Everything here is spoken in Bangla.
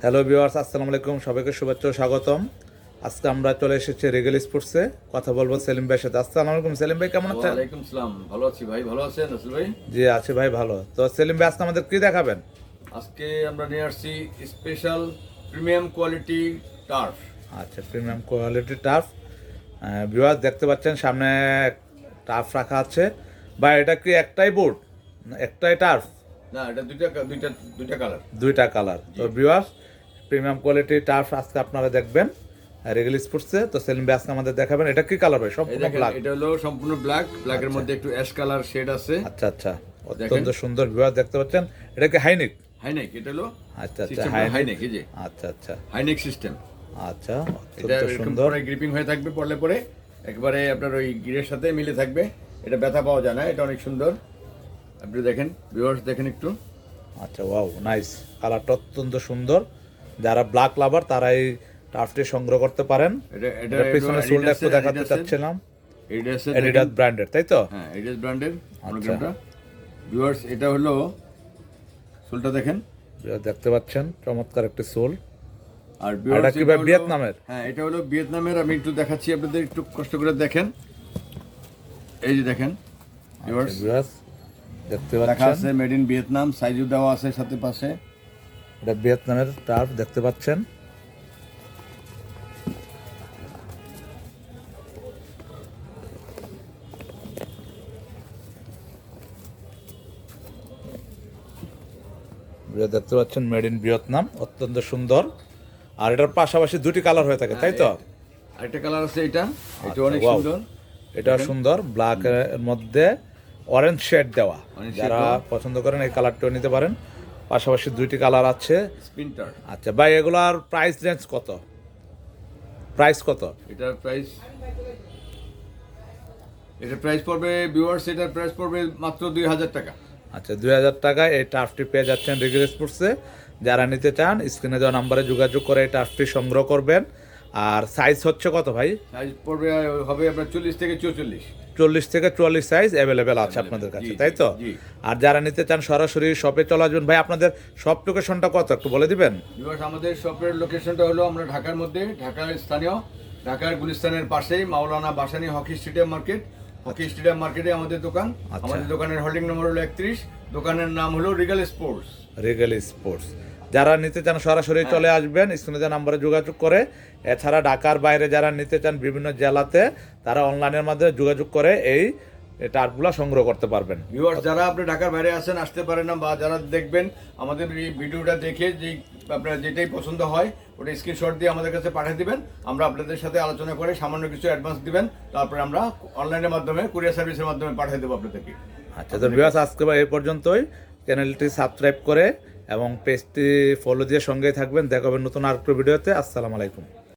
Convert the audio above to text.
হ্যালো ভিউয়ার্স, আসসালামু আলাইকুম। সবাইকে শুভেচ্ছা ও স্বাগতম। আজকে আমরা চলে এসেছি রিগেল স্পোর্টসে। কথা বলবো সেলিম ভাইয়ের সাথে। আসসালামু আলাইকুম সেলিম ভাই, কেমন আছেন? ওয়ালাইকুম সালাম। ভালো আছি ভাই, ভালো আছেন রাসেল ভাই? জি আছি ভাই, ভালো। তো সেলিম ভাই আজকে আমাদের কি দেখাবেন? আজকে আমরা নিয়ে আসছি স্পেশাল প্রিমিয়াম কোয়ালিটি টার্ফ। আচ্ছা, প্রিমিয়াম কোয়ালিটি টার্ফ। ভিউয়ার্স দেখতে পাচ্ছেন সামনে টার্ফ রাখা আছে। ভাই এটা কি একটাই বোর্ড, একটাই টার্ফ? না, এটা দুইটা কালার। দুইটা কালার। তো ভিউয়ার্স, প্রিমিয়াম কোয়ালিটি টার্ফ আজকে আপনারা দেখবেন রিগেল স্পোর্টসে। তো সেলিম ভাই আজকে আমাদের দেখাবেন। এটা কি কালার ভাই? সম্পূর্ণ ব্ল্যাক? এটা হলো সম্পূর্ণ ব্ল্যাক, ব্ল্যাকের মধ্যে একটু অ্যাশ কালার শেড আছে। আচ্ছা আচ্ছা, অত্যন্ত সুন্দর। ভিউয়ার্স দেখতে পাচ্ছেন, এটা কি হাইনেক? হাইনেক, এটা হলো আচ্ছা আচ্ছা, সিস্টেমটা হাইনেক, এই যে আচ্ছা আচ্ছা হাইনেক সিস্টেম। আচ্ছা, এটা অত্যন্ত এরকম সুন্দর। পরে গ্রিপিং হয়ে থাকবে, পরলে পরে একবারে আপনার ওই গিরের সাথে মিলে থাকবে। এটা ব্যথা পাওয়া যায় না, এটা অনেক সুন্দর। আপনি দেখেন, ভিউয়ার্স দেখেন একটু। আচ্ছা, ওয়াও, নাইস। কালারটা অত্যন্ত সুন্দর। যারা ব্ল্যাক লাভার তারা এই টার্ফটি সংগ্রহ করতে পারেন। এটা পিছনে সোলটা একটু দেখাতে চাচ্ছিলাম। এডিডাস ব্র্যান্ডের, তাই তো? হ্যাঁ, এডিডাস ব্র্যান্ডের আচ্ছা। ভিউয়ার্স, এটা হলো সোলটা দেখেন। দেখতে পাচ্ছেন চমৎকার একটি সোল। আর এটা কি ভাই ভিয়েতনামের? হ্যাঁ, এটা হলো ভিয়েতনামের। আমি একটু দেখাচ্ছি আপনাদের, একটু কষ্ট করে দেখেন। এই যে দেখেন ভিউয়ার্স, দেখতে লেখা পাচ্ছেন আছে মেড ইন ভিয়েতনাম, সাইজও দেওয়া আছে সাথে পাশে। এটা ভিয়েতনামের টার্ফ, দেখতে পাচ্ছেন। দেখতে পাচ্ছেন মেড ইন ভিয়েতনাম, অত্যন্ত সুন্দর। আর এটার পাশাপাশি দুটি কালার হয়ে থাকে, তাই তো? আরেকটা কালার আছে, এটা অনেক wow, সুন্দর। এটা সুন্দর, ব্ল্যাক এর মধ্যে অরেঞ্জ শেড দেওয়া। Orange shade যারা দেওয়া। পছন্দ করেন এই কালারটাও নিতে পারেন। পাশাপাশি দুইটি কালার আছে। স্পিন্টার। আচ্ছা ভাই, এগুলার প্রাইস রেঞ্জ কত? প্রাইস কত? এটার প্রাইস পড়বে ভিউয়ার্স, এটার প্রাইস পড়বে মাত্র 2000 টাকা। আচ্ছা, 2000 টাকায় এই টার্ফটি পেয়ে যাচ্ছেন রিগেল স্পোর্টসে। যারা নিতে চান স্ক্রিনে দেওয়া নাম্বারে যোগাযোগ করে এই টার্ফটি সংগ্রহ করবেন। আর সাইজ হচ্ছে কত ভাই? সাইজ পড়বে হবে আপনার 40 থেকে 44। 40 থেকে 44 সাইজ অ্যাভেলেবেল আছে আপনাদের কাছে, তাই তো? জি। আর যারা নিতে চান সরাসরি শপে চলে আসবেন। ভাই আপনাদের শপ লোকেশনটা কত একটু বলে দিবেন? ভিউয়ার্স, আমাদের শপের লোকেশনটা হলো আমরা ঢাকার মধ্যে, ঢাকার স্থানীয়, ঢাকার গুলিস্তানের পাশেই Maulana Bhasani hockey stadium market. Hockey stadium মার্কেটে আমাদের দোকান। আচ্ছা। আমাদের দোকানের হোল্ডিং নম্বর হলো 31। দোকানের নাম হলো রিগেল স্পোর্টস। Rigel sports. যারা নিতে চান সরাসরি চলে আসবেন স্ক্রিনে দেওয়া নাম্বারে যোগাযোগ করে। এছাড়া ঢাকার বাইরে যারা নিতে চান বিভিন্ন জেলাতে, তারা অনলাইনের মাধ্যমে যোগাযোগ করে এই টার্ফগুলো সংগ্রহ করতে পারবেন। ভিউয়ার্স, যারা আপনি ঢাকার বাইরে আছেন, আসতে পারেন না, বা যারা দেখবেন আমাদের এই ভিডিওটা দেখে যে আপনার যেটাই পছন্দ হয় ওটা স্ক্রিনশট দিয়ে আমাদের কাছে পাঠিয়ে দিবেন। আমরা আপনাদের সাথে আলোচনা করে সামান্য কিছু অ্যাডভান্স দিবেন, তারপরে আমরা অনলাইনের মাধ্যমে কুরিয়ার সার্ভিসের মাধ্যমে পাঠিয়ে দেবো আপনাদেরকে। আচ্ছা, তো ভিউয়ার্স আজকে এই পর্যন্তই। চ্যানেলটি সাবস্ক্রাইব করে এবং পেজটি ফলো দিয়ে সঙ্গেই থাকবেন। দেখা হবে নতুন আরেকটা ভিডিওতে। আসসালামু আলাইকুম।